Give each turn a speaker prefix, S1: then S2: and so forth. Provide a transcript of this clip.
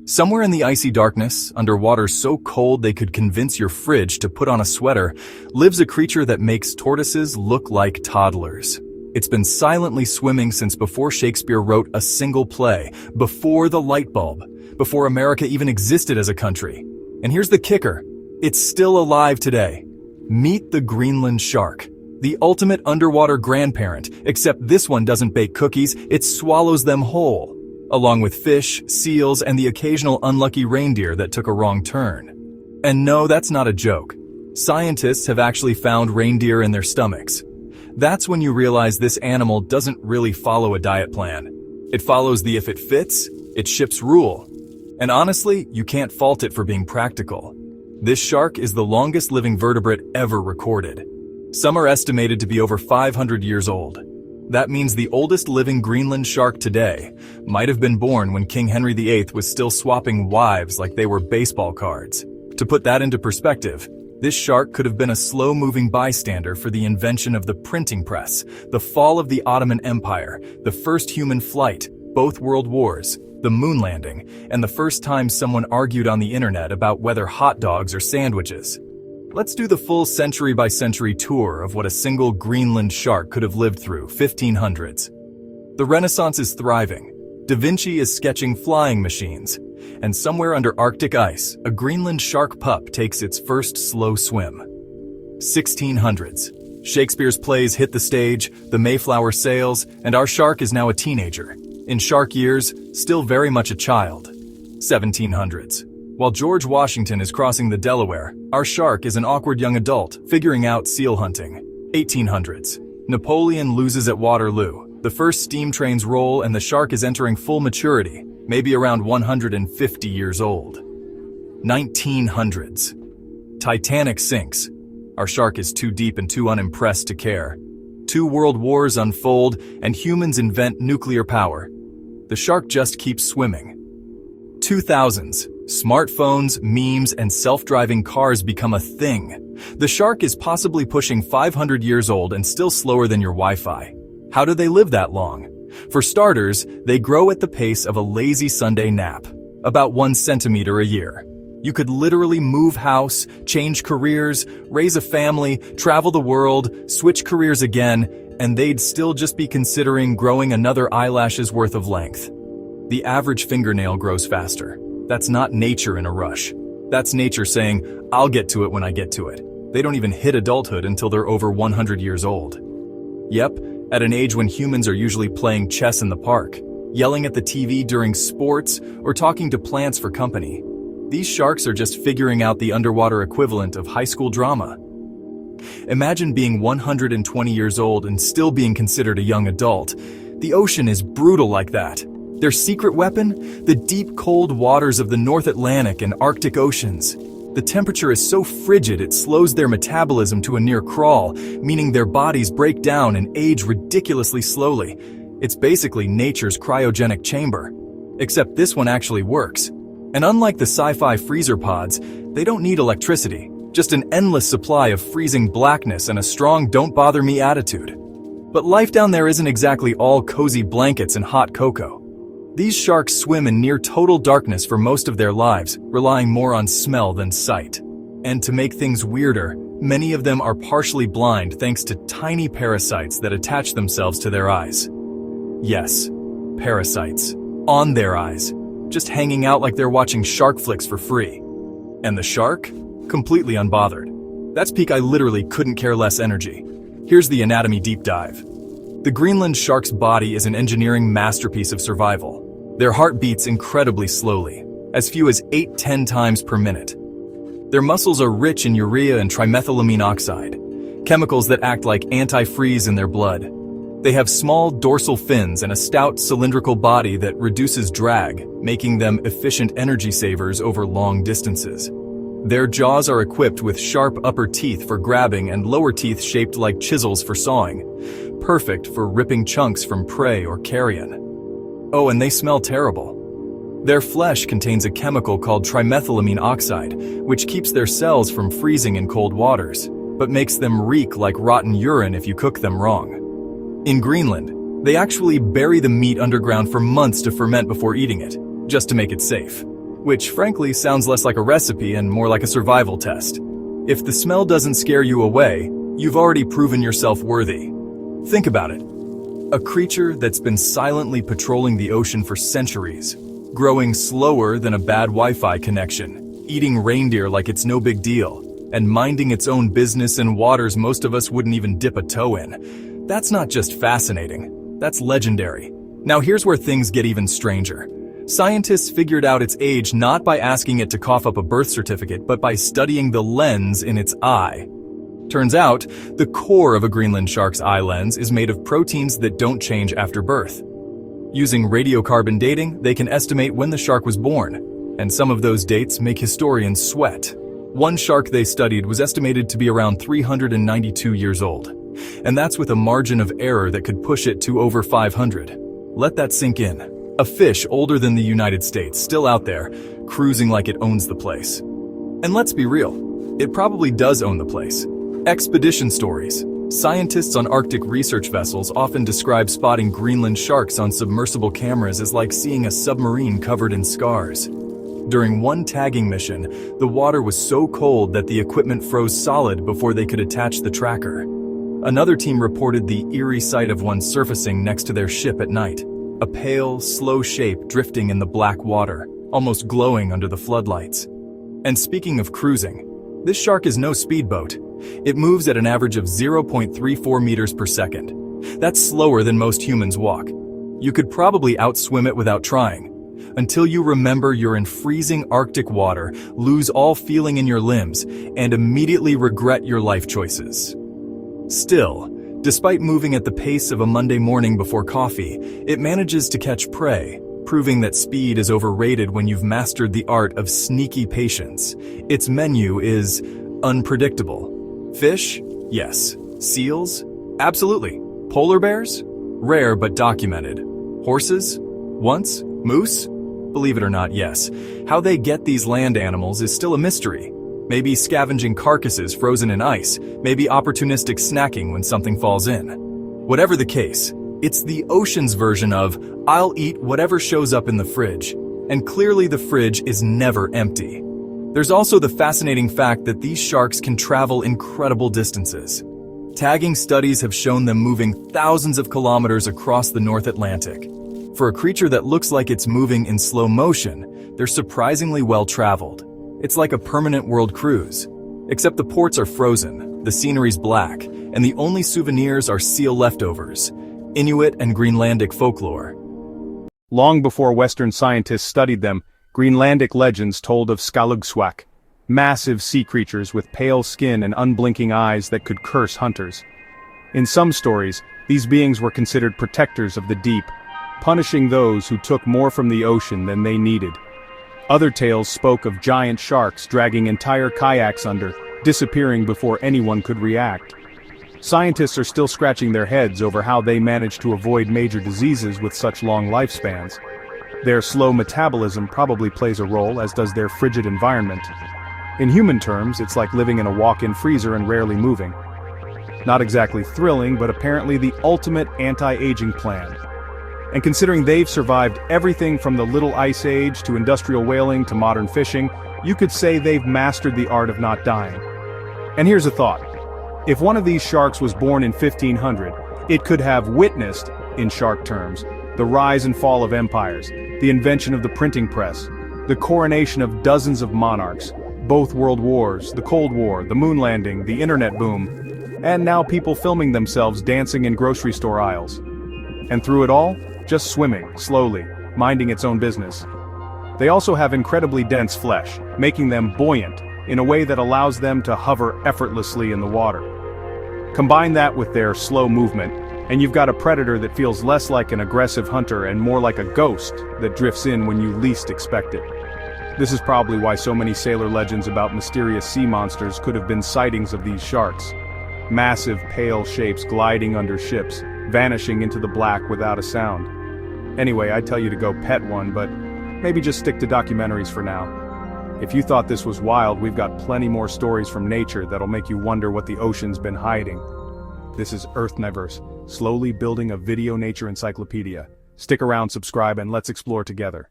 S1: Somewhere in the icy darkness, under water so cold they could convince your fridge to put on a sweater, lives a creature that makes tortoises look like toddlers. It's been silently swimming since before Shakespeare wrote a single play, before the light bulb, before America even existed as a country. And here's the kicker: it's still alive today. Meet the Greenland shark, the ultimate underwater grandparent, except this one doesn't bake cookies, it swallows them whole, along with fish, seals, and the occasional unlucky reindeer that took a wrong turn. And no, that's not a joke. Scientists have actually found reindeer in their stomachs. That's when you realize this animal doesn't really follow a diet plan. It follows the if it fits, it ships rule. And honestly, you can't fault it for being practical. This shark is the longest living vertebrate ever recorded. Some are estimated to be over 500 years old. That means the oldest living Greenland shark today might have been born when King Henry VIII was still swapping wives like they were baseball cards. To put that into perspective, this shark could have been a slow-moving bystander for the invention of the printing press, the fall of the Ottoman Empire, the first human flight, both world wars, the moon landing, and the first time someone argued on the internet about whether hot dogs are sandwiches. Let's do the full century-by-century tour of what a single Greenland shark could have lived through 1500s. The Renaissance is thriving. Da Vinci is sketching flying machines. And somewhere under Arctic ice, a Greenland shark pup takes its first slow swim. 1600s. Shakespeare's plays hit the stage, the Mayflower sails, and our shark is now a teenager. In shark years, still very much a child. 1700s. While George Washington is crossing the Delaware, our shark is an awkward young adult figuring out seal hunting. 1800s. Napoleon loses at Waterloo. The first steam trains roll and the shark is entering full maturity, maybe around 150 years old. 1900s. Titanic sinks. Our shark is too deep and too unimpressed to care. 2 world wars unfold and humans invent nuclear power. The shark just keeps swimming. 2000s. Smartphones, memes, and self-driving cars become a thing. The shark is possibly pushing 500 years old and still slower than your Wi-Fi. How do they live that long? For starters, they grow at the pace of a lazy Sunday nap, about 1 centimeter a year. You could literally move house, change careers, raise a family, travel the world, switch careers again, and they'd still just be considering growing another eyelash's worth of length. The average fingernail grows faster. That's not nature in a rush. That's nature saying, I'll get to it when I get to it. They don't even hit adulthood until they're over 100 years old. Yep, at an age when humans are usually playing chess in the park, yelling at the TV during sports, or talking to plants for company. These sharks are just figuring out the underwater equivalent of high school drama. Imagine being 120 years old and still being considered a young adult. The ocean is brutal like that. Their secret weapon? The deep, cold waters of the North Atlantic and Arctic Oceans. The temperature is so frigid it slows their metabolism to a near crawl, meaning their bodies break down and age ridiculously slowly. It's basically nature's cryogenic chamber. Except this one actually works. And unlike the sci-fi freezer pods, they don't need electricity, just an endless supply of freezing blackness and a strong don't bother me attitude. But life down there isn't exactly all cozy blankets and hot cocoa. These sharks swim in near total darkness for most of their lives, relying more on smell than sight. And to make things weirder, many of them are partially blind thanks to tiny parasites that attach themselves to their eyes. Yes, parasites. On their eyes. Just hanging out like they're watching shark flicks for free. And the shark? Completely unbothered. That's peak I literally couldn't care less energy. Here's the anatomy deep dive. The Greenland shark's body is an engineering masterpiece of survival. Their heart beats incredibly slowly, as few as 8-10 times per minute. Their muscles are rich in urea and trimethylamine oxide, chemicals that act like antifreeze in their blood. They have small dorsal fins and a stout cylindrical body that reduces drag, making them efficient energy savers over long distances. Their jaws are equipped with sharp upper teeth for grabbing and lower teeth shaped like chisels for sawing, perfect for ripping chunks from prey or carrion. Oh, and they smell terrible. Their flesh contains a chemical called trimethylamine oxide, which keeps their cells from freezing in cold waters, but makes them reek like rotten urine if you cook them wrong. In Greenland, they actually bury the meat underground for months to ferment before eating it, just to make it safe. which frankly sounds less like a recipe and more like a survival test. If the smell doesn't scare you away, you've already proven yourself worthy. Think about it. A creature that's been silently patrolling the ocean for centuries, growing slower than a bad Wi-Fi connection, eating reindeer like it's no big deal, and minding its own business in waters most of us wouldn't even dip a toe in. That's not just fascinating, that's legendary. Now here's where things get even stranger. Scientists figured out its age not by asking it to cough up a birth certificate, but by studying the lens in its eye. Turns out, the core of a Greenland shark's eye lens is made of proteins that don't change after birth. Using radiocarbon dating, they can estimate when the shark was born, and some of those dates make historians sweat. One shark they studied was estimated to be around 392 years old, and that's with a margin of error that could push it to over 500. Let that sink in. A fish older than the United States still out there, cruising like it owns the place. And let's be real, it probably does own the place. Expedition stories. Scientists on Arctic research vessels often describe spotting Greenland sharks on submersible cameras as like seeing a submarine covered in scars. During one tagging mission, the water was so cold that the equipment froze solid before they could attach the tracker. Another team reported the eerie sight of one surfacing next to their ship at night. A pale, slow shape drifting in the black water, almost glowing under the floodlights. And speaking of cruising, this shark is no speedboat. It moves at an average of 0.34 meters per second. That's slower than most humans walk. You could probably outswim it without trying, until you remember you're in freezing Arctic water, lose all feeling in your limbs, and immediately regret your life choices. Still, despite moving at the pace of a Monday morning before coffee, it manages to catch prey, proving that speed is overrated when you've mastered the art of sneaky patience. Its menu is unpredictable. Fish? Yes. Seals? Absolutely. Polar bears? Rare but documented. Horses? Once? Moose? Believe it or not, yes. How they get these land animals is still a mystery. Maybe scavenging carcasses frozen in ice, maybe opportunistic snacking when something falls in. Whatever the case, it's the ocean's version of, I'll eat whatever shows up in the fridge. And clearly the fridge is never empty. There's also the fascinating fact that these sharks can travel incredible distances. Tagging studies have shown them moving thousands of kilometers across the North Atlantic. For a creature that looks like it's moving in slow motion, they're surprisingly well traveled. It's like a permanent world cruise. Except the ports are frozen, the scenery's black, and the only souvenirs are seal leftovers, Inuit and Greenlandic folklore.
S2: Long before Western scientists studied them, Greenlandic legends told of Skalugswak, massive sea creatures with pale skin and unblinking eyes that could curse hunters. In some stories, these beings were considered protectors of the deep, punishing those who took more from the ocean than they needed. Other tales spoke of giant sharks dragging entire kayaks under, disappearing before anyone could react. Scientists are still scratching their heads over how they managed to avoid major diseases with such long lifespans. Their slow metabolism probably plays a role, as does their frigid environment. In human terms, it's like living in a walk-in freezer and rarely moving. Not exactly thrilling, but apparently the ultimate anti-aging plan. And considering they've survived everything from the Little Ice Age to industrial whaling to modern fishing, you could say they've mastered the art of not dying. And here's a thought. If one of these sharks was born in 1500, it could have witnessed, in shark terms, the rise and fall of empires, the invention of the printing press, the coronation of dozens of monarchs, both world wars, the Cold War, the moon landing, the internet boom, and now people filming themselves dancing in grocery store aisles. And through it all, just swimming, slowly, minding its own business. They also have incredibly dense flesh, making them buoyant, in a way that allows them to hover effortlessly in the water. Combine that with their slow movement, and you've got a predator that feels less like an aggressive hunter and more like a ghost that drifts in when you least expect it. This is probably why so many sailor legends about mysterious sea monsters could have been sightings of these sharks. Massive, pale shapes gliding under ships, vanishing into the black without a sound. Anyway, I'd tell you to go pet one, but maybe just stick to documentaries for now. If you thought this was wild, we've got plenty more stories from nature that'll make you wonder what the ocean's been hiding. This is Earthniverse, slowly building a video nature encyclopedia. Stick around, subscribe, and let's explore together.